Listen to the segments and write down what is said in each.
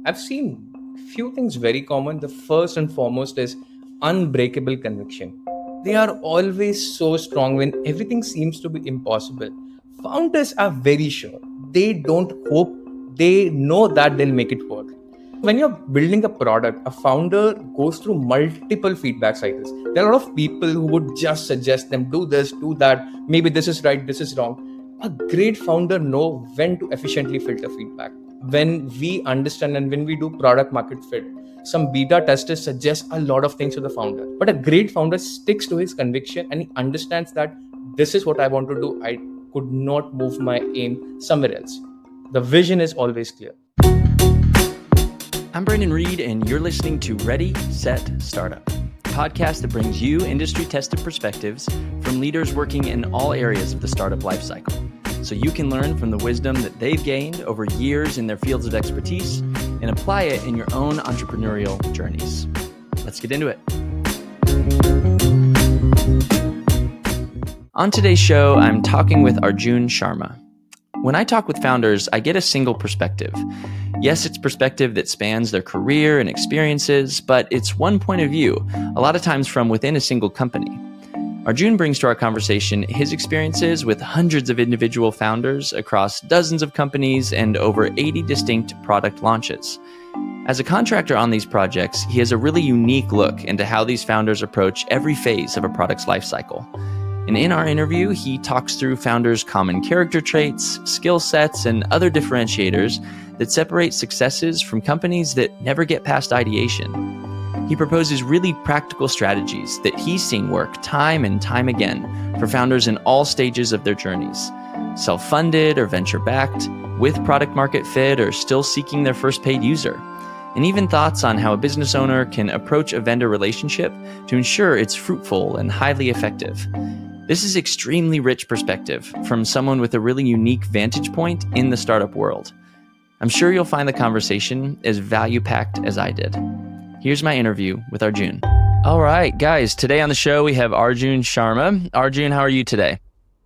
I've seen few things very common. The first and foremost is unbreakable conviction. They are always so strong when everything seems to be impossible. Founders are very sure. They don't hope, they know that they'll make it work. When you're building a product, a founder goes through multiple feedback cycles. There are a lot of people who would just suggest them do this, do that, maybe this is right, this is wrong. A great founder know when to efficiently filter feedback. When we understand and when we do product market fit, some beta testers suggest a lot of things to the founder, but a great founder sticks to his conviction and he understands that this is what I want to do. I could not move my aim somewhere else. The vision is always clear. I'm Brandon Reed, and you're listening to Ready, Set, Startup, a podcast that brings you industry-tested perspectives from leaders working in all areas of the startup lifecycle, so you can learn from the wisdom that they've gained over years in their fields of expertise and apply it in your own entrepreneurial journeys. Let's get into it. On today's show, I'm talking with Arjun Sharma. When I talk with founders, I get a single perspective. Yes, it's perspective that spans their career and experiences, but it's one point of view, a lot of times from within a single company. Arjun brings to our conversation his experiences with hundreds of individual founders across dozens of companies and over 80 distinct product launches. As a contractor on these projects, he has a really unique look into how these founders approach every phase of a product's lifecycle. And in our interview, he talks through founders' common character traits, skill sets, and other differentiators that separate successes from companies that never get past ideation. He proposes really practical strategies that he's seen work time and time again for founders in all stages of their journeys, self-funded or venture-backed, with product market fit or still seeking their first paid user, and even thoughts on how a business owner can approach a vendor relationship to ensure it's fruitful and highly effective. This is extremely rich perspective from someone with a really unique vantage point in the startup world. I'm sure you'll find the conversation as value-packed as I did. Here's my interview with Arjun. All right, guys, today on the show, we have Arjun Sharma. Arjun, how are you today?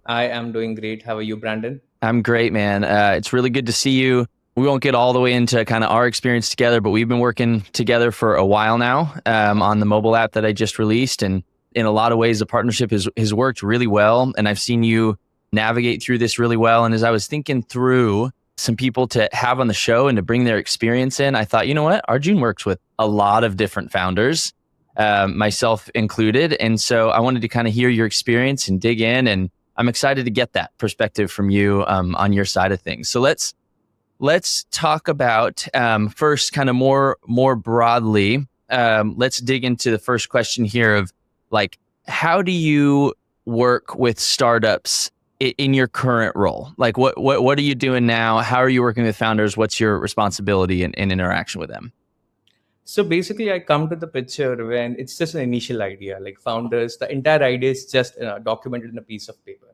I am doing great. How are you, Brandon? I'm great, man. It's really good to see you. We won't get all the way into kind of our experience together, but we've been working together for a while now on the mobile app that I just released. And in a lot of ways, the partnership has worked really well. And I've seen you navigate through this really well. And as I was thinking through some people to have on the show and to bring their experience in, I thought, you know what? Arjun works with a lot of different founders, myself included. And so I wanted to kind of hear your experience and dig in. And I'm excited to get that perspective from you on your side of things. So let's talk about first kind of more broadly. Let's dig into the first question here of like, how do you work with startups in your current role? Like what are you doing now? How are you working with founders? What's your responsibility in interaction with them? So basically, I come to the picture when it's just an initial idea. Like founders, the entire idea is just documented in a piece of paper.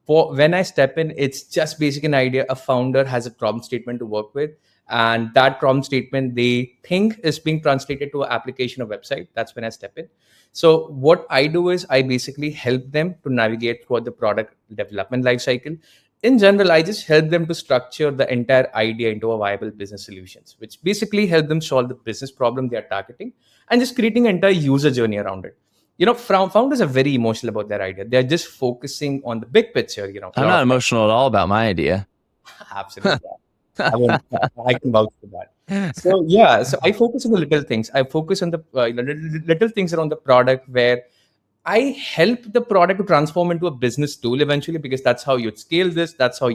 When I step in, it's just basic an idea. A founder has a problem statement to work with, and that problem statement they think is being translated to an application or website. That's when I step in. So what I do is I basically help them to navigate through the product development lifecycle. In general, I just help them to structure the entire idea into a viable business solutions, which basically help them solve the business problem they are targeting and just creating an entire user journey around it. Founders are very emotional about their idea. They're just focusing on the big picture. I'm not emotional at all about my idea. Absolutely. I can vouch for that. So yeah, so I focus on the little things. I focus on the little things around the product where I help the product to transform into a business tool eventually, because that's how you'd scale this. That's how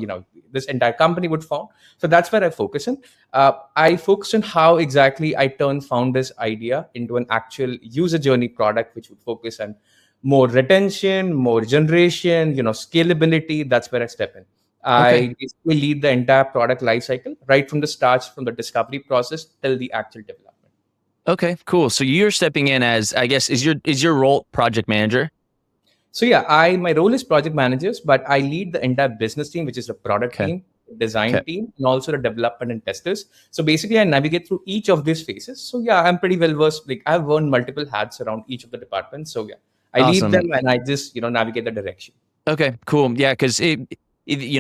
this entire company would form. So that's where I focus on. I focus on how exactly I turn founders' idea into an actual user journey product, which would focus on more retention, more generation, scalability. That's where I step in. Okay. I basically lead the entire product lifecycle right from the start, from the discovery process till the actual development. Okay, cool. So you're stepping in as, I guess, is your role project manager? So yeah, my role is project managers, but I lead the entire business team, which is the product team, design team, and also the development and testers. So basically, I navigate through each of these phases. So yeah, I'm pretty well versed. Like I've worn multiple hats around each of the departments. So yeah, I lead Awesome. them and I just navigate the direction. Okay, cool. Yeah, because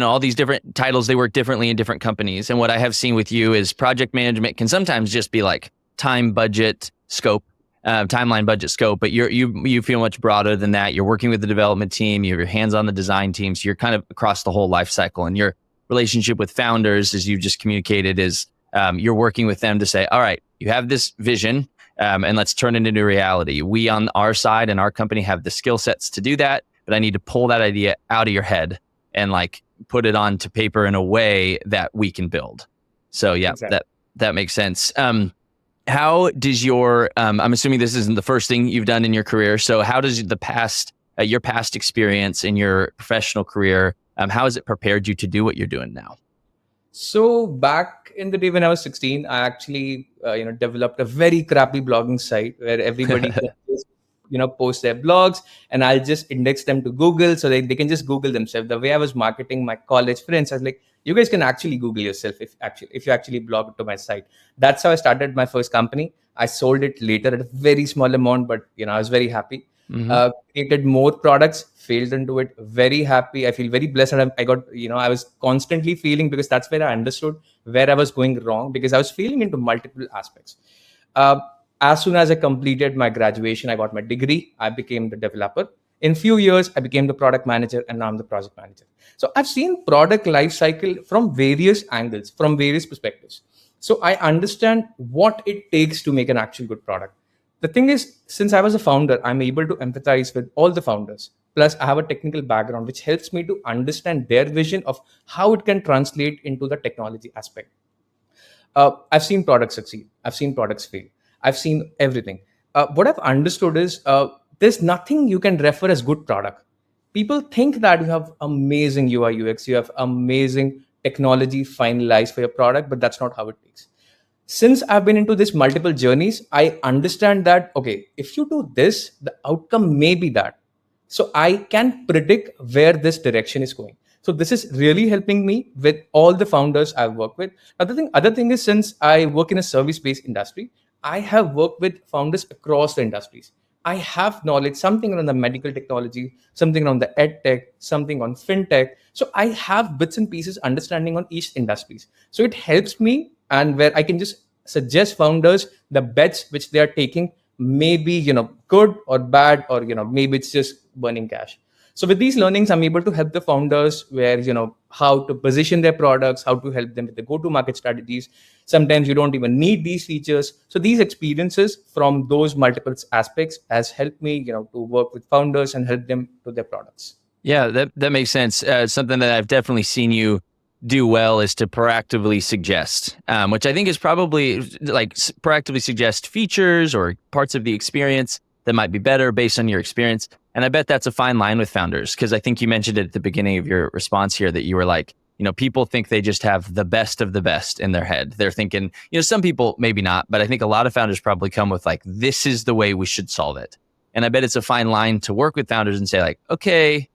all these different titles, they work differently in different companies. And what I have seen with you is project management can sometimes just be like time, budget, scope, timeline, budget, scope. But you feel much broader than that. You're working with the development team. You have your hands on the design team. So you're kind of across the whole life cycle. And your relationship with founders, as you just communicated, is you're working with them to say, all right, you have this vision, and let's turn it into reality. We on our side and our company have the skill sets to do that, but I need to pull that idea out of your head and like put it onto paper in a way that we can build. So yeah, Exactly. that makes sense. How does I'm assuming this isn't the first thing you've done in your career. So how does your past experience in your professional career, how has it prepared you to do what you're doing now? So back in the day when I was 16, I actually developed a very crappy blogging site where everybody can just post their blogs, and I'll just index them to Google so they can just Google themselves. The way I was marketing my college friends, I was like, you guys can actually Google yourself if you actually blog to my site. That's how I started my first company. I sold it later at a very small amount, but I was very happy. Hmm. Created more products, failed into it, very happy. I feel very blessed. And I got, I was constantly feeling, because that's where I understood where I was going wrong, because I was feeling into multiple aspects. uh, as soon as I completed my graduation, I got my degree, I became the developer. In few years, I became the product manager, and now I'm the project manager. So I've seen product life cycle from various angles, from various perspectives. So I understand what it takes to make an actual good product. The thing is, since I was a founder, I'm able to empathize with all the founders. Plus, I have a technical background, which helps me to understand their vision of how it can translate into the technology aspect. I've seen products succeed. I've seen products fail. I've seen everything. What I've understood is there's nothing you can refer as good product. People think that you have amazing UI UX, you have amazing technology finalized for your product, but that's not how it takes. Since I've been into this multiple journeys, I understand that, okay, if you do this, the outcome may be that. So I can predict where this direction is going. So this is really helping me with all the founders I've worked with. Other thing is, since I work in a service-based industry, I have worked with founders across the industries. I have knowledge, something around the medical technology, something around the ed tech, something on fintech. So I have bits and pieces understanding on each industries. So it helps me, and where I can just suggest founders the bets which they are taking may be good or bad, or maybe it's just burning cash. So with these learnings, I'm able to help the founders where how to position their products, how to help them with the go to market strategies. Sometimes you don't even need these features. So these experiences from those multiple aspects has helped me to work with founders and help them to their products. Yeah, that makes sense. Something that I've definitely seen you do well is to proactively suggest, which I think is probably like proactively suggest features or parts of the experience that might be better based on your experience. And I bet that's a fine line with founders, because I think you mentioned it at the beginning of your response here that you were like, people think they just have the best of the best in their head. They're thinking, some people maybe not, but I think a lot of founders probably come with like, this is the way we should solve it. And I bet it's a fine line to work with founders and say like, okay,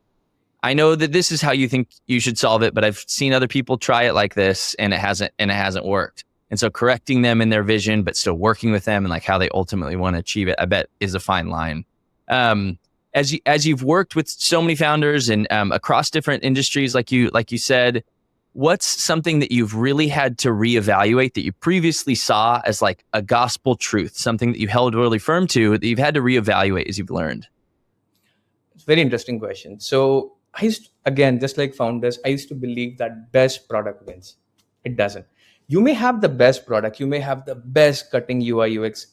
I know that this is how you think you should solve it, but I've seen other people try it like this and it hasn't worked. And so correcting them in their vision, but still working with them and like how they ultimately want to achieve it, I bet is a fine line. As you've worked with so many founders and across different industries, like you said, what's something that you've really had to reevaluate that you previously saw as like a gospel truth, something that you held really firm to that you've had to reevaluate as you've learned? It's a very interesting question. So again, just like founders, I used to believe that best product wins. It doesn't. You may have the best product, you may have the best cutting UI UX,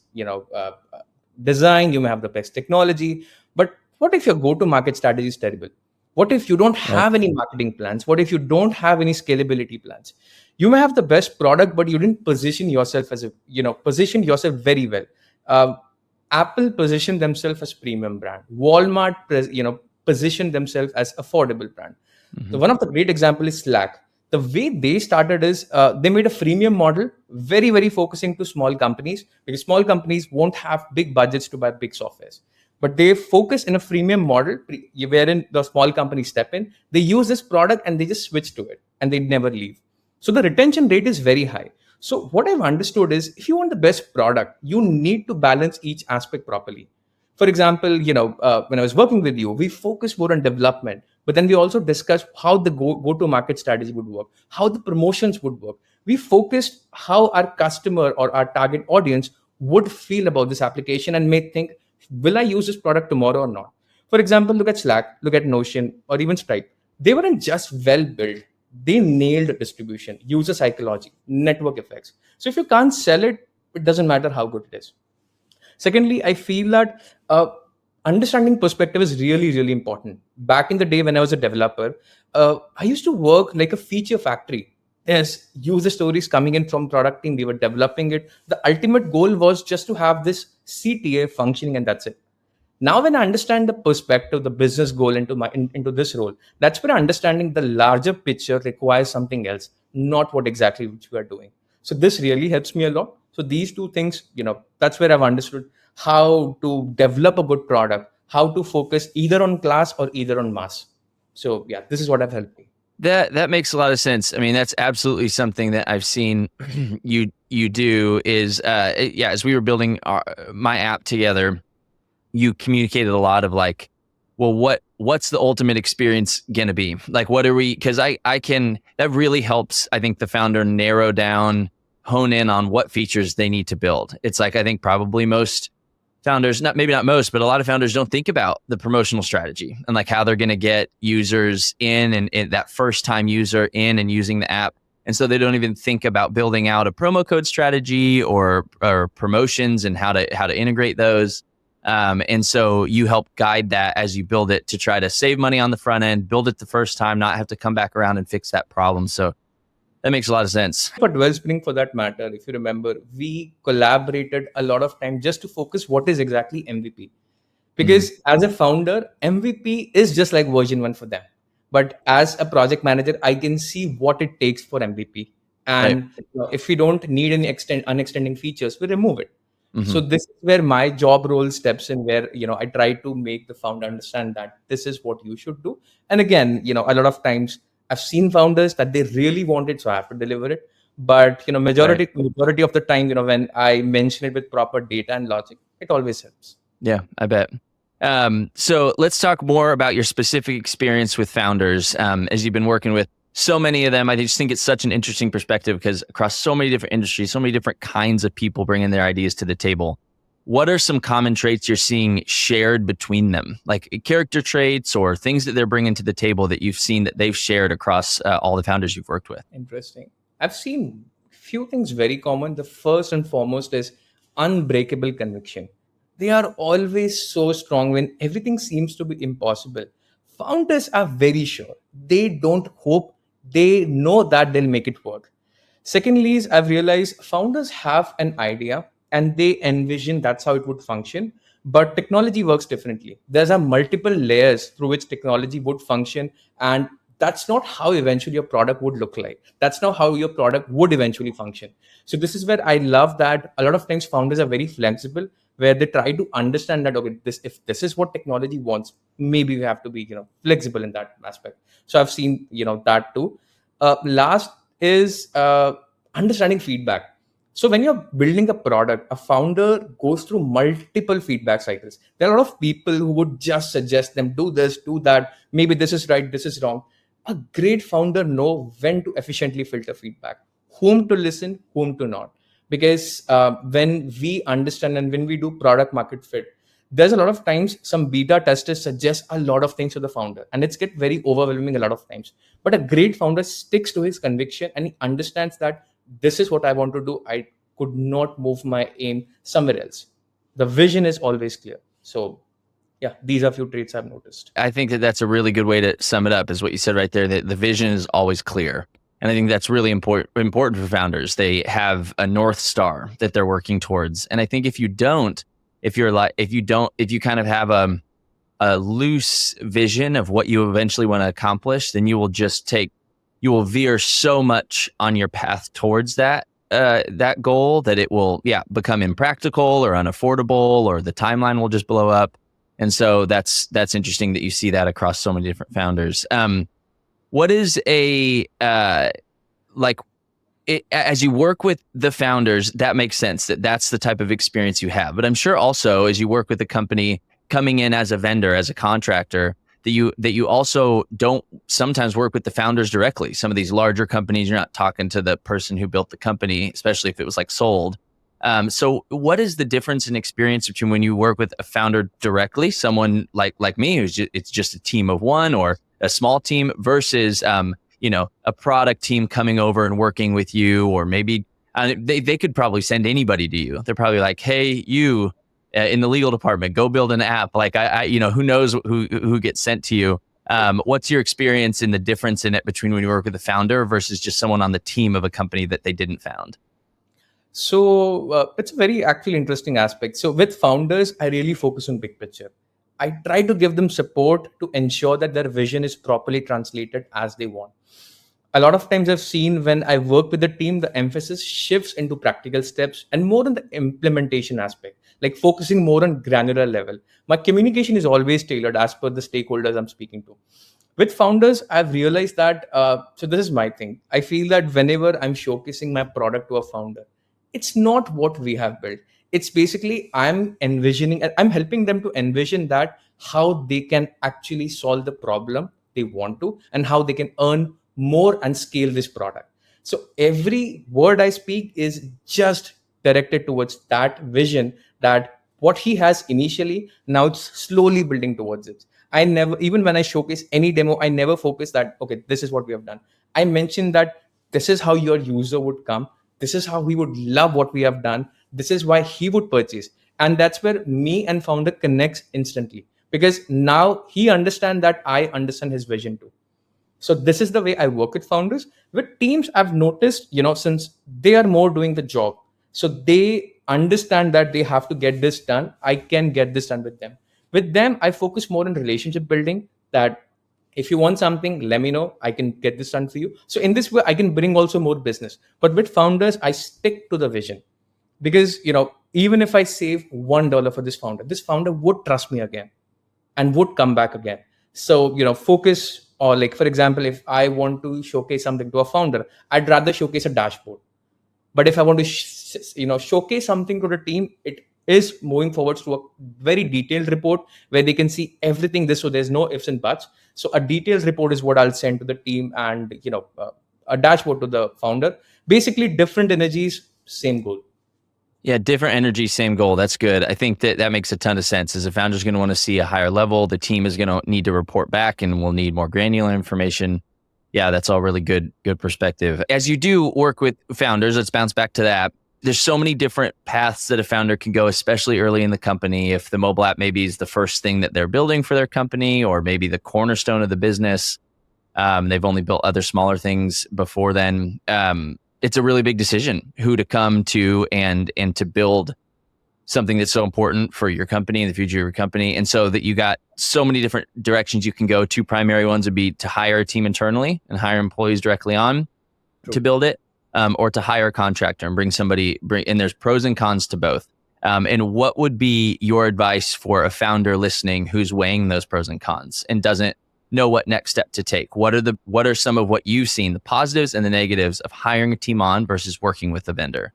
design, you may have the best technology, but what if your go-to-market strategy is terrible? What if you don't Yep. have any marketing plans? What if you don't have any scalability plans? You may have the best product, but you didn't position yourself position yourself very well. Um, Apple positioned themselves as premium brand. Walmart, positioned themselves as affordable brand. So Mm-hmm. one of the great example is Slack. The way they started is they made a freemium model, very very focusing to small companies, because small companies won't have big budgets to buy big softwares. But they focus in a freemium model wherein the small companies step in. They use this product and they just switch to it, and they never leave. So the retention rate is very high. So what I've understood is, if you want the best product, you need to balance each aspect properly. For example, when I was working with you, we focus more on development, But then we also discussed how the go to market strategy would work, how the promotions would work. We focused how our customer or our target audience would feel about this application and may think, will I use this product tomorrow or not? For example, look at Slack, look at Notion, or even Stripe. They weren't just well built, they nailed distribution, user psychology, network effects. So if you can't sell it, it doesn't matter how good it is. Secondly, I feel that understanding perspective is really, really important. Back in the day when I was a developer, I used to work like a feature factory. There's user stories coming in from product team. We were developing it. The ultimate goal was just to have this CTA functioning, and that's it. Now when I understand the perspective, the business goal into this role, that's where understanding the larger picture requires something else, not what exactly which we are doing. So this really helps me a lot. So these two things, that's where I've understood how to develop a good product, how to focus either on class or either on mass. So yeah, this is what I've helped me. That makes a lot of sense. I mean, that's absolutely something that I've seen you do is as we were building my app together, you communicated a lot of like, well, what's the ultimate experience gonna be? Like, what are we? Because I can that really helps. I think the founder narrow down, hone in on what features they need to build. It's like I think probably most founders, maybe not most, but a lot of founders don't think about the promotional strategy and like how they're going to get users in and that first time user in and using the app. And so they don't even think about building out a promo code strategy or promotions and how to integrate those. And so you help guide that as you build it to try to save money on the front end, build it the first time, not have to come back around and fix that problem. So that makes a lot of sense. For Wellspring, for that matter, if you remember, we collaborated a lot of time just to focus what is exactly MVP. Because as a founder, MVP is just like version 1 for them. But as a project manager, I can see what it takes for MVP. And if we don't need any unextending features, we remove it. So this is where my job role steps in, where I try to make the founder understand that this is what you should do. And again, a lot of times I've seen founders that they really want it, so I have to deliver it. But majority of the time, when I mention it with proper data and logic, it always helps. Yeah, I bet. So let's talk more about your specific experience with founders. As you've been working with so many of them, I just think it's such an interesting perspective because across so many different industries, so many different kinds of people bringing their ideas to the table. What are some common traits you're seeing shared between them, like character traits or things that they're bringing to the table that you've seen that they've shared across all the founders you've worked with? Interesting. I've seen few things very common. The first and foremost is unbreakable conviction. They are always so strong when everything seems to be impossible. Founders are very sure. They don't hope, they know that they'll make it work. Secondly, is I've realized founders have an idea and they envision that's how it would function, but technology works differently. There's a multiple layers through which technology would function, and that's not how eventually your product would look like. That's not how your product would eventually function. So this is where I love that a lot of times founders are very flexible, where they try to understand that, okay, this if this is what technology wants, maybe we have to be flexible in that aspect. So I've seen that too. Last is understanding feedback. So when you're building a product, a founder goes through multiple feedback cycles. There are a lot of people who would just suggest them, do this, do that, maybe this is right, this is wrong. A great founder know when to efficiently filter feedback, whom to listen, whom to not. Because when we understand and when we do product market fit, there's a lot of times some beta testers suggest a lot of things to the founder, and it's get very overwhelming a lot of times. But a great founder sticks to his conviction and he understands that this is what I want to do. I could not move my aim somewhere else. The vision is always clear. So yeah, these are few traits I've noticed. I think that that's a really good way to sum it up, is what you said right there, that the vision is always clear. And I think that's really important for founders. They have a North Star that they're working towards. And I think if you kind of have a loose vision of what you eventually want to accomplish, then you will veer so much on your path towards that goal that it will become impractical or unaffordable, or the timeline will just blow up. And so that's interesting that you see that across so many different founders. What is as you work with the founders, that makes sense that that's the type of experience you have. But I'm sure also as you work with a company coming in as a vendor, as a contractor, that you also don't sometimes work with the founders directly. Some of these larger companies, you're not talking to the person who built the company, especially if it was like sold. So what is the difference in experience between when you work with a founder directly, someone like me, it's just a team of one or a small team versus a product team coming over and working with you, or maybe they could probably send anybody to you. They're probably like, hey, you in the legal department, go build an app. Like who knows who gets sent to you. What's your experience in the difference in it between when you work with a founder versus just someone on the team of a company that they didn't found? So it's a very actually interesting aspect. So with founders, I really focus on big picture. I try to give them support to ensure that their vision is properly translated as they want. A lot of times I've seen when I work with the team, the emphasis shifts into practical steps and more on the implementation aspect, like focusing more on granular level. My communication is always tailored as per the stakeholders I'm speaking to. With founders, I've realized that, so this is my thing. I feel that whenever I'm showcasing my product to a founder, it's not what we have built. It's basically I'm envisioning, I'm helping them to envision that how they can actually solve the problem they want to and how they can earn more and scale this product. So every word I speak is just directed towards that vision, that what he has initially, now it's slowly building towards it. I never, even when I showcase any demo, I never focus that, okay, this is what we have done. I mentioned that this is how your user would come. This is how he would love what we have done. This is why he would purchase. And that's where me and founder connects instantly, because now he understands that I understand his vision too. So this is the way I work with founders. With teams, I've noticed, since they are more doing the job, so they understand that they have to get this done. I can get this done with them. With them, I focus more on relationship building. That if you want something, let me know. I can get this done for you. So in this way, I can bring also more business. But with founders, I stick to the vision, because even if I save $1 for this founder would trust me again and would come back again. So focus, or like for example, if I want to showcase something to a founder, I'd rather showcase a dashboard. But if I want to showcase something to the team, it is moving forwards to a very detailed report where they can see everything this, so there's no ifs and buts. So a detailed report is what I'll send to the team, and a dashboard to the founder. Basically different energies, same goal. Yeah, different energy, same goal. That's good. I think that makes a ton of sense. As a founder is going to want to see a higher level, the team is going to need to report back and will need more granular information. Yeah, that's all really good perspective. As you do work with founders, let's bounce back to that. There's so many different paths that a founder can go, especially early in the company. If the mobile app maybe is the first thing that they're building for their company, or maybe the cornerstone of the business, they've only built other smaller things before then. It's a really big decision who to come to and to build something that's so important for your company and the future of your company. And so that you got so many different directions you can go. Two primary ones would be to hire a team internally and hire employees directly on to build it, or to hire a contractor and and there's pros and cons to both. And what would be your advice for a founder listening who's weighing those pros and cons and doesn't know what next step to take? What are some of what you've seen, the positives and the negatives of hiring a team on versus working with a vendor?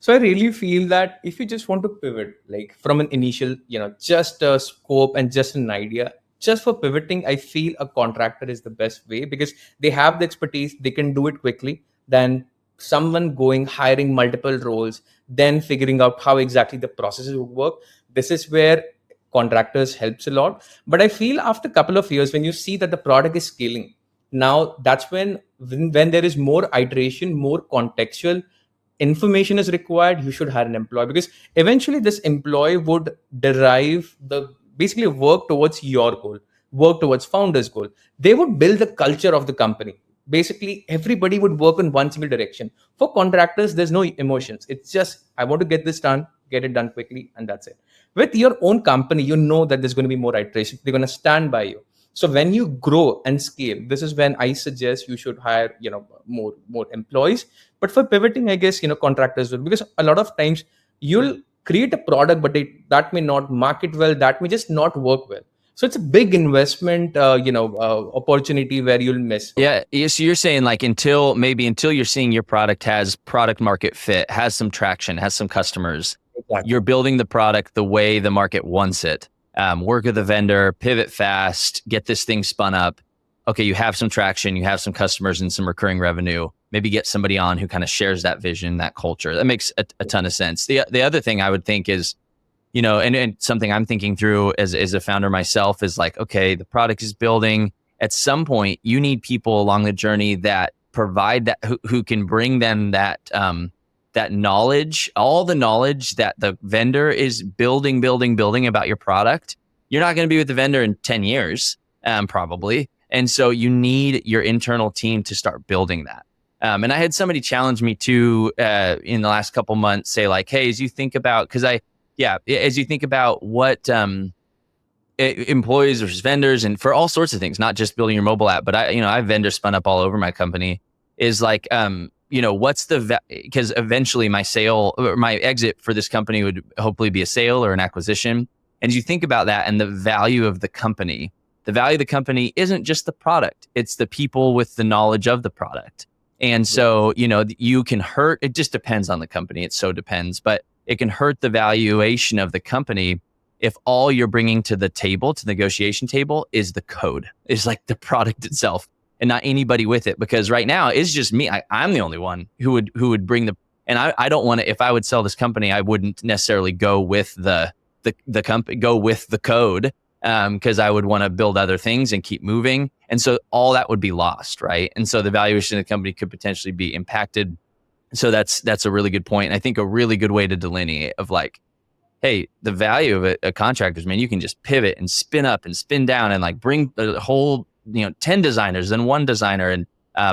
So I really feel that if you just want to pivot, like from an initial, just a scope and just an idea, just for pivoting, I feel a contractor is the best way, because they have the expertise, they can do it quickly than someone hiring multiple roles, then figuring out how exactly the processes would work. This is where contractors helps a lot. But I feel after a couple of years, when you see that the product is scaling, now that's when there is more iteration, more contextual information is required, you should hire an employee, because eventually this employee would derive the basically work towards your goal, work towards founder's goal. They would build the culture of the company. Basically everybody would work in one single direction. For contractors, there's no emotions. It's just, I want to get this done, get it done quickly, and that's it. With your own company, you know that there's going to be more iteration, they're going to stand by you. So when you grow and scale, this is when I suggest you should hire more employees. But for pivoting, I guess contractors will, because a lot of times you'll create a product, but that may not market well, that may just not work well. So it's a big investment opportunity where you'll miss. Yeah, so you're saying like until you're seeing your product has product market fit, has some traction, has some customers, Exactly. you're building the product the way the market wants it. work with a vendor, pivot fast, get this thing spun up. Okay, you have some traction, you have some customers and some recurring revenue. Maybe get somebody on who kind of shares that vision, that culture. That makes a ton of sense. The other thing I would think is, and something I'm thinking through as a founder myself is like, okay, the product is building. At some point, you need people along the journey that provide that, who can bring them that knowledge, all the knowledge that the vendor is building about your product. You're not going to be with the vendor in 10 years, probably. And so you need your internal team to start building that. And I had somebody challenge me too in the last couple months, say like, hey, as you think about, as you think about what employees versus vendors, and for all sorts of things, not just building your mobile app, but I have vendors spun up all over my company, is like, what's because eventually my sale or my exit for this company would hopefully be a sale or an acquisition. And as you think about that and the value of the company isn't just the product, it's the people with the knowledge of the product. And so, you can hurt, it just depends on the company. It so depends, but it can hurt the valuation of the company if all you're bringing to the table, to the negotiation table, is the code, is like the product itself and not anybody with it. Because right now it's just me. I'm the only one who would bring and I don't want to, if I would sell this company, I wouldn't necessarily go with the company, go with the code. Because I would want to build other things and keep moving. And so all that would be lost, right? And so the valuation of the company could potentially be impacted. So that's a really good point. And I think a really good way to delineate of like, hey, the value of a contractor's, man, you can just pivot and spin up and spin down and like bring the whole, 10 designers and one designer. And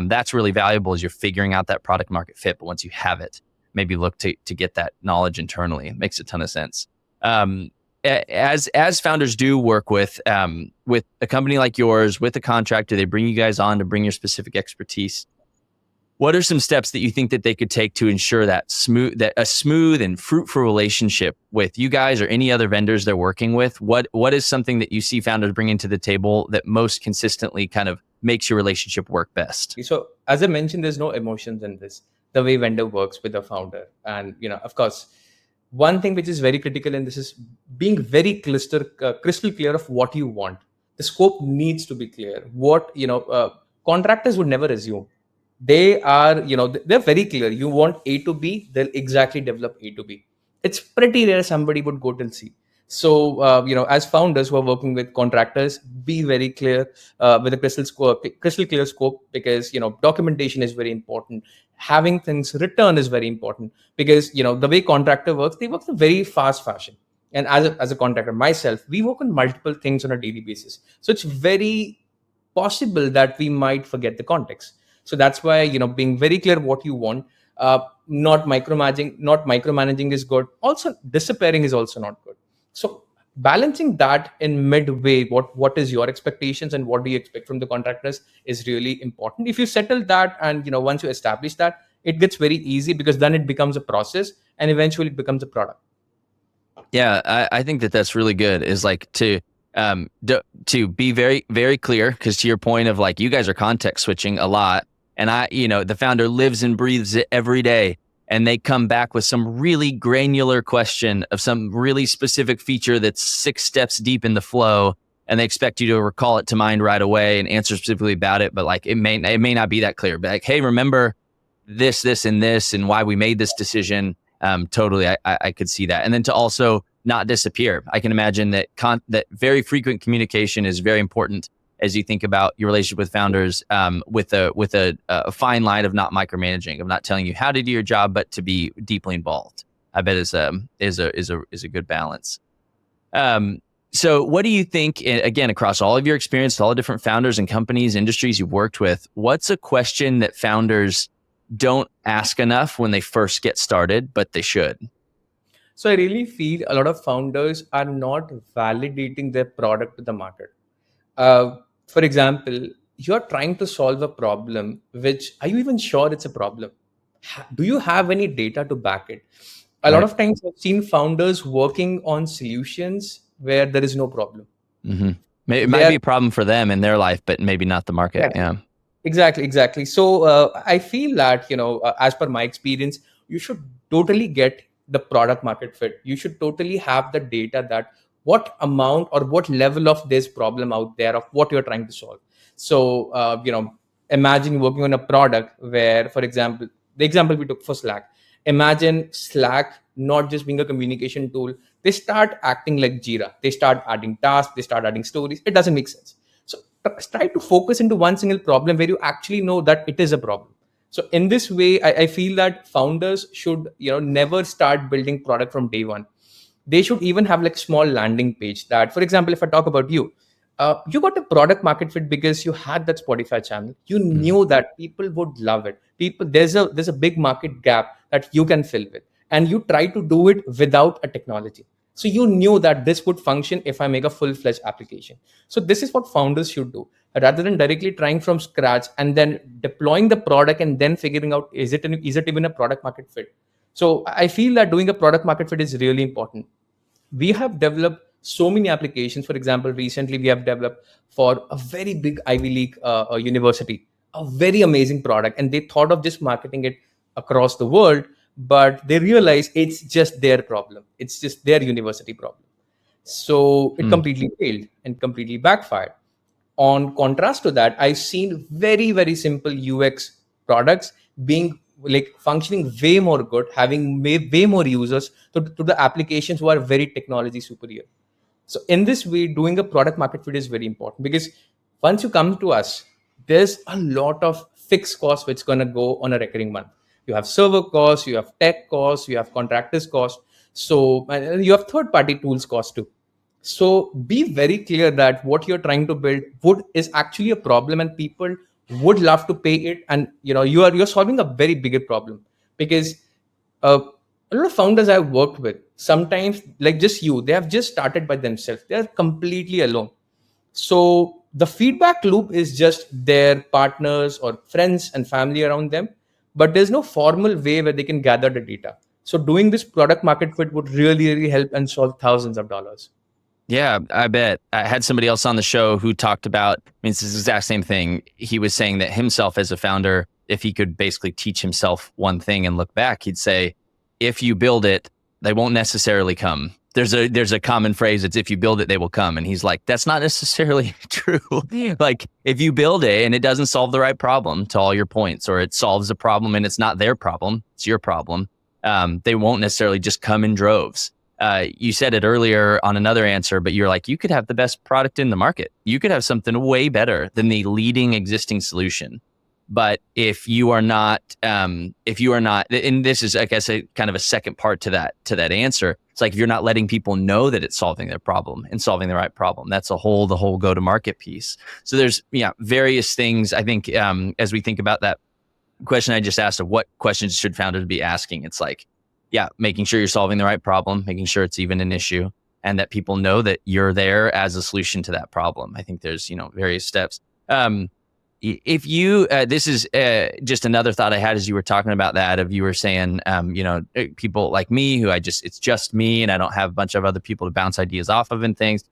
that's really valuable as you're figuring out that product market fit. But once you have it, maybe look to get that knowledge internally. It makes a ton of sense. As founders do work with a company like yours, with a contractor, they bring you guys on to bring your specific expertise. What are some steps that you think that they could take to ensure that a smooth and fruitful relationship with you guys or any other vendors they're working with? What is something that you see founders bringing to the table that most consistently kind of makes your relationship work best? So as I mentioned, there's no emotions in this, the way vendor works with a founder. And, of course, one thing which is very critical in this is being very crystal clear of what you want. The scope needs to be clear. What, contractors would never assume. They are, they're very clear. You want A to B, they'll exactly develop A to B. It's pretty rare somebody would go till C. So, as founders who are working with contractors, be very clear with a crystal clear scope, because, documentation is very important. Having things written is very important, because, the way contractor works, they work in a very fast fashion. And as a contractor myself, we work on multiple things on a daily basis. So it's very possible that we might forget the context. So that's why, being very clear what you want, not micromanaging is good. Also, disappearing is also not good. So balancing that in midway, what is your expectations and what do you expect from the contractors, is really important. If you settle that, and once you establish that, it gets very easy, because then it becomes a process and eventually it becomes a product. Yeah, I think that's really good, is like to be very, very clear, because to your point of like, you guys are context switching a lot, and the founder lives and breathes it every day, and they come back with some really granular question of some really specific feature that's 6 steps deep in the flow, and they expect you to recall it to mind right away and answer specifically about it. But like, it may not be that clear, but like, hey, remember this, and this, and why we made this decision. Totally, I could see that. And then to also not disappear. I can imagine that that very frequent communication is very important as you think about your relationship with founders, with a fine line of not micromanaging, of not telling you how to do your job, but to be deeply involved. I bet is a good balance. So what do you think, again, across all of your experience, all the different founders and companies, industries you've worked with, what's a question that founders don't ask enough when they first get started, but they should? So I really feel a lot of founders are not validating their product to the market. For example, you're trying to solve a problem, which, are you even sure it's a problem? Do you have any data to back it? A lot Right. of times I've seen founders working on solutions where there is no problem. Mm-hmm. It They might be are a problem for them in their life, but maybe not the market. Exactly. Yeah. Exactly. So I feel that, as per my experience, you should totally get the product market fit. You should totally have the data that what amount or what level of this problem out there of what you're trying to solve. So imagine working on a product where, for example, the example we took for Slack, imagine Slack not just being a communication tool, they start acting like Jira, they start adding tasks, they start adding stories. It doesn't make sense. So try to focus into one single problem where you actually know that it is a problem. So in this way, I feel that founders should never start building product from day one. They should even have like small landing page that, for example, if I talk about you, you got a product market fit because you had that Spotify channel. You Mhm. knew that people would love it. People, there's a big market gap that you can fill with, and you try to do it without a technology. So you knew that this would function if I make a full-fledged application. So this is what founders should do, rather than directly trying from scratch and then deploying the product and then figuring out is it even a product market fit. So I feel that doing a product market fit is really important. We have developed so many applications. For example, recently we have developed for a very big Ivy League university a very amazing product, and they thought of just marketing it across the world, but they realized it's just their problem. It's just their university problem. So it Hmm. completely failed and completely backfired. On contrast to that, I've seen very, very simple UX products being like functioning way more good, having way more users to the applications who are very technology superior. So in this way, doing a product market fit is very important, because once you come to us, there's a lot of fixed costs which going to go on a recurring month. You have server costs, you have tech costs, you have contractors costs. So you have third party tools costs too. So be very clear that what you're trying to build would is actually a problem, and people would love to pay it. And you're solving a very bigger problem, because uh, a lot of founders I've worked with, sometimes like just you, they have just started by themselves. They are completely alone. So the feedback loop is just their partners or friends and family around them, but there's no formal way where they can gather the data. So doing this product market fit would really, really help and solve thousands of dollars. Yeah, I bet. I had somebody else on the show who talked about, I mean, it's the exact same thing. He was saying that himself as a founder, if he could basically teach himself one thing and look back, he'd say, if you build it, they won't necessarily come. There's a common phrase, it's if you build it, they will come. And he's like, that's not necessarily true. Like if you build it and it doesn't solve the right problem to all your points, or it solves a problem and it's not their problem, it's your problem, they won't necessarily just come in droves. You said it earlier on another answer, but you're like, you could have the best product in the market. You could have something way better than the leading existing solution. But if you are not, and this is, I guess, a kind of a second part to that answer. It's like if you're not letting people know that it's solving their problem and solving the right problem, that's the whole go to market piece. So there's various things. I think as we think about that question I just asked of what questions should founders be asking, it's like, making sure you're solving the right problem, making sure it's even an issue, and that people know that you're there as a solution to that problem. I think there's, various steps. If you, this is just another thought I had as you were talking about that, of you were saying, people like me who it's just me and I don't have a bunch of other people to bounce ideas off of and things.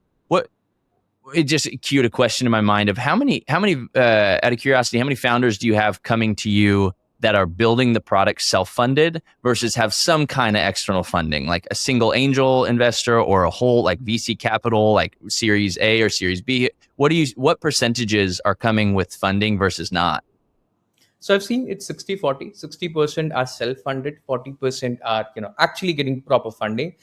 It just cued a question in my mind of how many, out of curiosity, how many founders do you have coming to you that are building the product self-funded versus have some kind of external funding, like a single angel investor or a whole like VC capital, like Series A or Series B? What percentages are coming with funding versus not? So I've seen it's 60-40. 60% are self-funded, 40% are actually getting proper funding.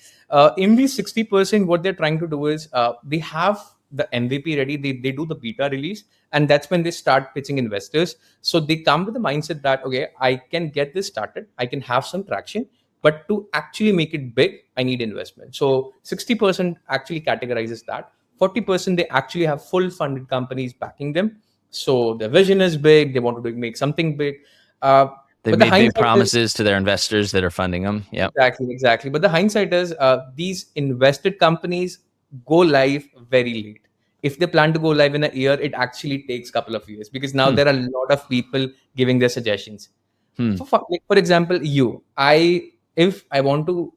In these 60%, what they're trying to do is they have the MVP ready, they do the beta release, and that's when they start pitching investors. So they come with the mindset that, okay, I can get this started, I can have some traction, but to actually make it big, I need investment. So 60% actually categorizes that. 40% they actually have full funded companies backing them, so the vision is big, they want to make something big. uh, They've but the made big hindsight is promises to their investors that are funding them. Yep. exactly, but the hindsight is these invested companies go live very late. If they plan to go live in a year, it actually takes a couple of years, because now Hmm. there are a lot of people giving their suggestions. Hmm. For example, if I want to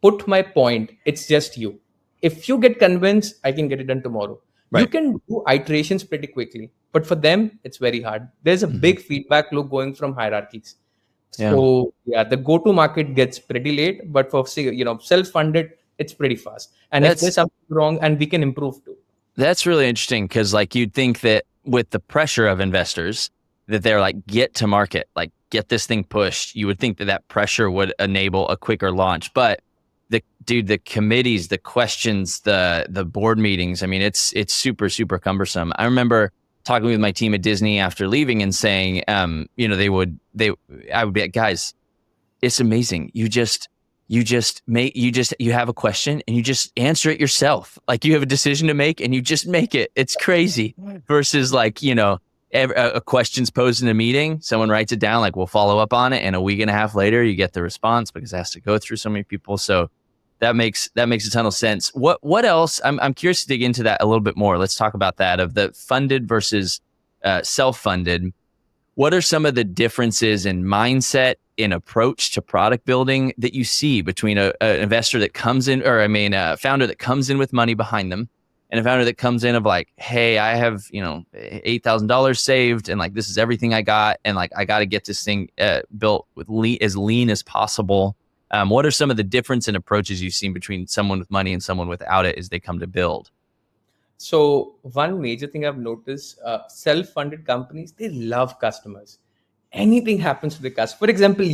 put my point, it's just you. If you get convinced, I can get it done tomorrow. You Right. can do iterations pretty quickly, but for them, it's very hard. There's a Mm-hmm. big feedback loop going from hierarchies. Yeah. So yeah, the go-to market gets pretty late, but for say, self-funded, it's pretty fast. And if That's there's something wrong, and we can improve too. That's really interesting because, like, you'd think that with the pressure of investors, that they're like, get to market, like, get this thing pushed. You would think that that pressure would enable a quicker launch. But the committees, the questions, the board meetings. I mean, it's super super cumbersome. I remember talking with my team at Disney after leaving and saying, I would be like, guys, it's amazing. You have a question and you just answer it yourself. Like, you have a decision to make and you just make it. It's crazy. Versus, like, a question's posed in a meeting, someone writes it down, like, we'll follow up on it, and a week and a half later you get the response because it has to go through so many people. So that makes a ton of sense. What else? I'm curious to dig into that a little bit more. Let's talk about that, of the funded versus self-funded. What are some of the differences in mindset, in approach to product building that you see between an investor that comes in, a founder that comes in with money behind them, and a founder that comes in of like, hey, I have, $8,000 saved, and like, this is everything I got, and like, I got to get this thing built with as lean as possible. What are some of the difference in approaches you've seen between someone with money and someone without it as they come to build? So one major thing I've noticed, self-funded companies, they love customers. Anything happens to the customer. For example,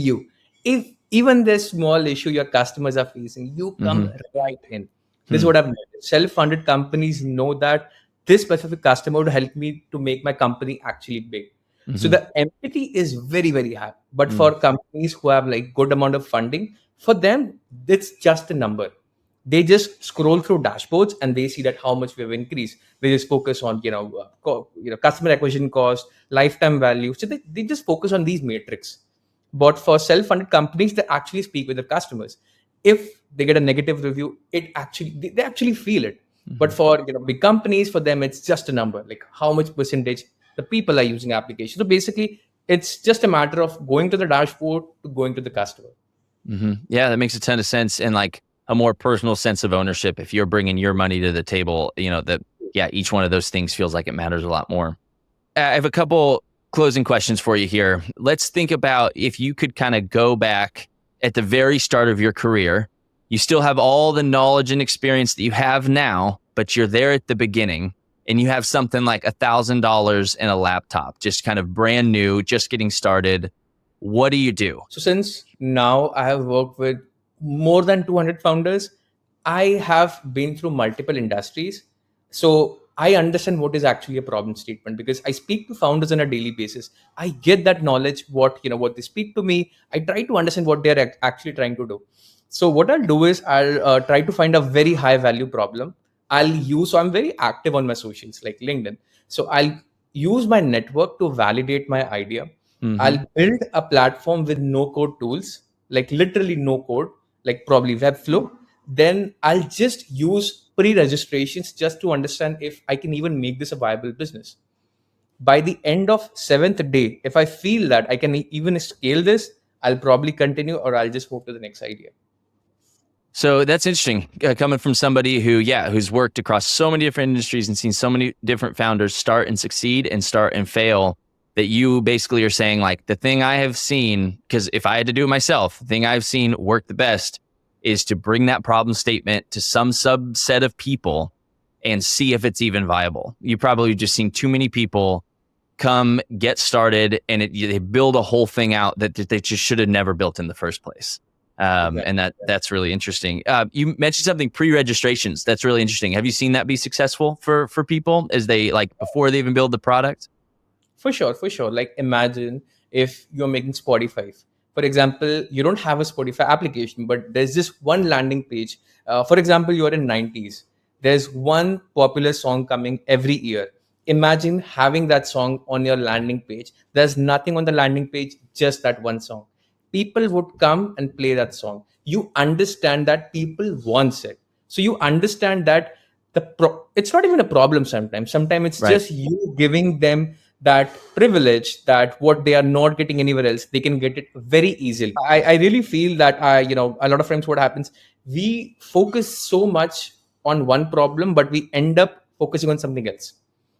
if even this small issue your customers are facing, you come Mm-hmm. right in. This is what I've noticed. Self-funded companies know that this specific customer would help me to make my company actually big. So Mm-hmm. the empathy is very, very high. But Mm-hmm. for companies who have like good amount of funding, for them, it's just a number. They just scroll through dashboards and they see that how much we have increased. They just focus on customer acquisition cost, lifetime value. So they just focus on these metrics. But for self-funded companies, they actually speak with their customers. If they get a negative review, they actually feel it. But Mm-hmm. for big companies, for them it's just a number, like how much percentage the people are using application. So basically, it's just a matter of going to the dashboard to going to the customer. Mm-hmm. Yeah, that makes a ton of sense. And like a more personal sense of ownership. If you're bringing your money to the table, that, yeah, each one of those things feels like it matters a lot more. I have a couple closing questions for you here. Let's think about if you could kind of go back at the very start of your career. You still have all the knowledge and experience that you have now, but you're there at the beginning, and you have something like $1,000 and a laptop, just kind of brand new, just getting started. What do you do? So since now I have worked with more than 200 founders, I have been through multiple industries. So I understand what is actually a problem statement because I speak to founders on a daily basis. I get that knowledge, what they speak to me. I try to understand what they're actually trying to do. So what I'll do is I'll try to find a very high value problem. So I'm very active on my socials like LinkedIn. So I'll use my network to validate my idea. Mm-hmm. I'll build a platform with no code tools, like literally no code, like probably Webflow. Then I'll just use pre registrations just to understand if I can even make this a viable business. By the end of seventh day, if I feel that I can even scale this, I'll probably continue or I'll just move to the next idea. So that's interesting, coming from somebody who's worked across so many different industries and seen so many different founders start and succeed and start and fail, that you basically are saying, like, the thing I have seen, because if I had to do it myself, the thing I've seen work the best is to bring that problem statement to some subset of people and see if it's even viable. You probably just seen too many people come, get started, and they build a whole thing out that they just should have never built in the first place. Exactly. And that's really interesting. You mentioned something, pre-registrations. That's really interesting. Have you seen that be successful for people as they, like, before they even build the product? For sure, for sure. Like imagine if you're making Spotify. For example, you don't have a Spotify application, but there's this one landing page. For example, you're in 90s. There's one popular song coming every year. Imagine having that song on your landing page. There's nothing on the landing page, just that one song. People would come and play that song. You understand that people wants it. So you understand that it's not even a problem sometimes. Sometimes it's Right. just you giving them that privilege that what they are not getting anywhere else, they can get it very easily. I really feel that a lot of times what happens, we focus so much on one problem, but we end up focusing on something else.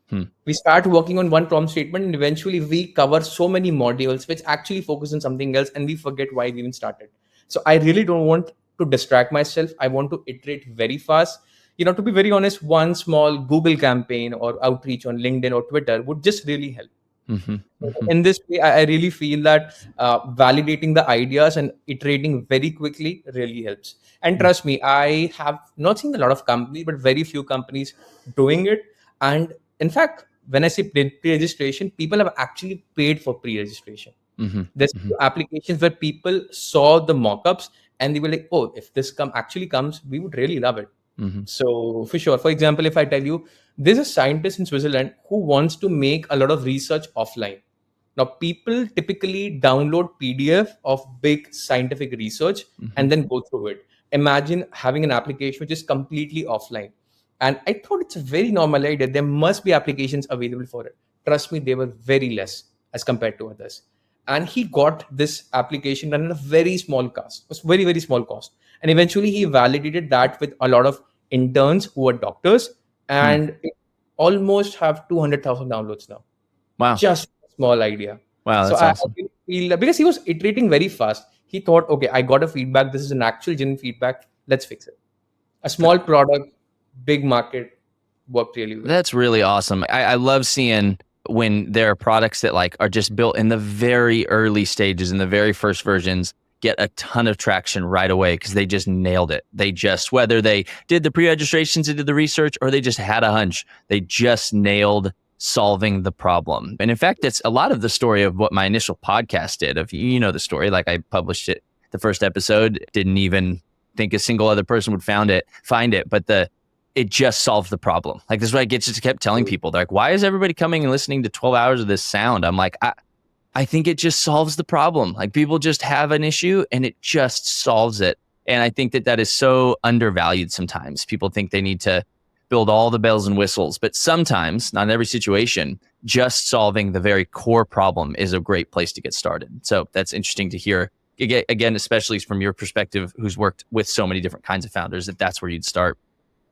Hmm. We start working on one problem statement and eventually we cover so many modules which actually focus on something else and we forget why we even started. So I really don't want to distract myself. I want to iterate very fast. To be very honest, one small Google campaign or outreach on LinkedIn or Twitter would just really help. Mm-hmm. Mm-hmm. In this way, I really feel that validating the ideas and iterating very quickly really helps. And trust me, I have not seen a lot of companies, but very few companies doing it. And in fact, when I say pre-registration, people have actually paid for pre-registration. Mm-hmm. There's Mm-hmm. few applications where people saw the mock-ups and they were like, oh, if this actually comes, we would really love it. Mm-hmm. So for sure, for example, if I tell you there's a scientist in Switzerland who wants to make a lot of research offline. Now, people typically download PDF of big scientific research Mm-hmm. and then go through it. Imagine having an application which is completely offline. And I thought it's a very normal idea. There must be applications available for it. Trust me, they were very less as compared to others. And he got this application done at a very small cost. It was very, very small cost. And eventually he validated that with a lot of interns who are doctors. Hmm. And it almost have 200,000 downloads now, Wow. just a small idea. Wow, So that's I awesome. really feel that because he was iterating very fast, he thought, okay, I got a feedback. This is an actual genuine feedback. Let's fix it. A small product, big market, worked really well. That's really awesome. I love seeing when there are products that like are just built in the very early stages, in the very first versions, get a ton of traction right away because they just nailed it. They just, whether they did the pre-registrations and did the research or they just had a hunch, they just nailed solving the problem. And in fact, that's a lot of the story of what my initial podcast did. Of the story, like I published it, the first episode, didn't even think a single other person would find it, but it just solved the problem. Like this is what I just kept telling people. They're like, why is everybody coming and listening to 12 hours of this sound? I'm like, I think it just solves the problem. Like people just have an issue and it just solves it. And I think that is so undervalued sometimes. People think they need to build all the bells and whistles, but sometimes, not in every situation, just solving the very core problem is a great place to get started. So that's interesting to hear. Again, especially from your perspective, who's worked with so many different kinds of founders, that's where you'd start.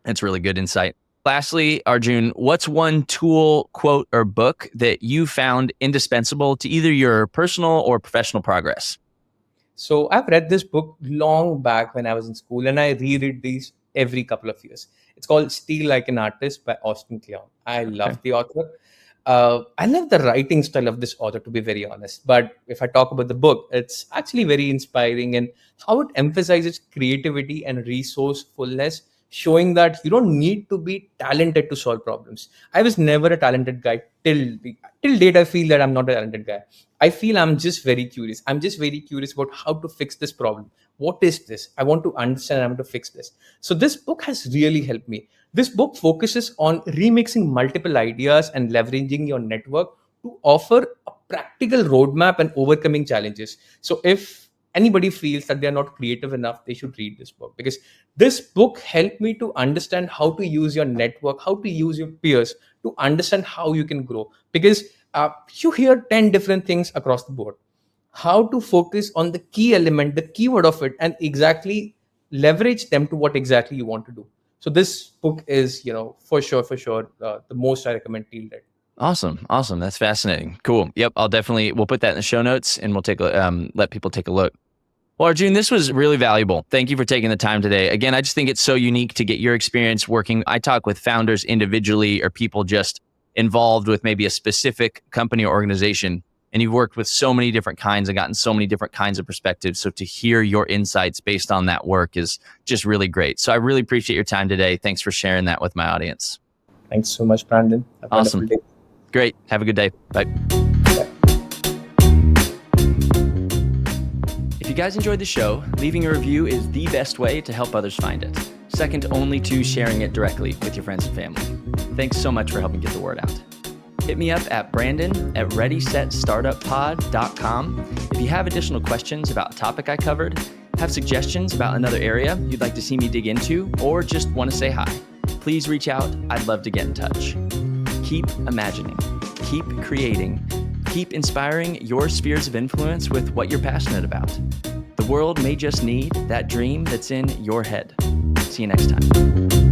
That's really good insight. Lastly, Arjun, what's one tool, quote, or book that you found indispensable to either your personal or professional progress? So I've read this book long back when I was in school, and I reread these every couple of years. It's called Steal Like an Artist by Austin Kleon. I Okay. love the author. I love the writing style of this author, to be very honest. But if I talk about the book, it's actually very inspiring in how it emphasizes creativity and resourcefulness, showing that you don't need to be talented to solve problems. I was never a talented guy till date. I feel that I'm not a talented guy. I feel I'm just very curious. I'm just very curious about how to fix this problem. What is this? I want to understand. I want to fix this. So this book has really helped me. This book focuses on remixing multiple ideas and leveraging your network to offer a practical roadmap and overcoming challenges. So if anybody feels that they're not creative enough, they should read this book, because this book helped me to understand how to use your network, how to use your peers to understand how you can grow. Because you hear 10 different things across the board. How to focus on the key element, the keyword of it, and exactly leverage them to what exactly you want to do. So this book is, for sure, the most I recommend till date. Awesome. That's fascinating. Cool. Yep. We'll put that in the show notes and we'll let people take a look. Well, Arjun, this was really valuable. Thank you for taking the time today. Again, I just think it's so unique to get your experience working. I talk with founders individually or people just involved with maybe a specific company or organization, and you've worked with so many different kinds and gotten so many different kinds of perspectives. So to hear your insights based on that work is just really great. So I really appreciate your time today. Thanks for sharing that with my audience. Thanks so much, Brandon. Have a Awesome. wonderful day. Great. Have a good day. Bye. If you guys enjoyed the show, leaving a review is the best way to help others find it. Second only to sharing it directly with your friends and family. Thanks so much for helping get the word out. Hit me up at brandon@readysetstartuppod.com if you have additional questions about a topic I covered, have suggestions about another area you'd like to see me dig into, or just want to say hi. Please reach out. I'd love to get in touch. Keep imagining, keep creating, keep inspiring your spheres of influence with what you're passionate about. The world may just need that dream that's in your head. See you next time.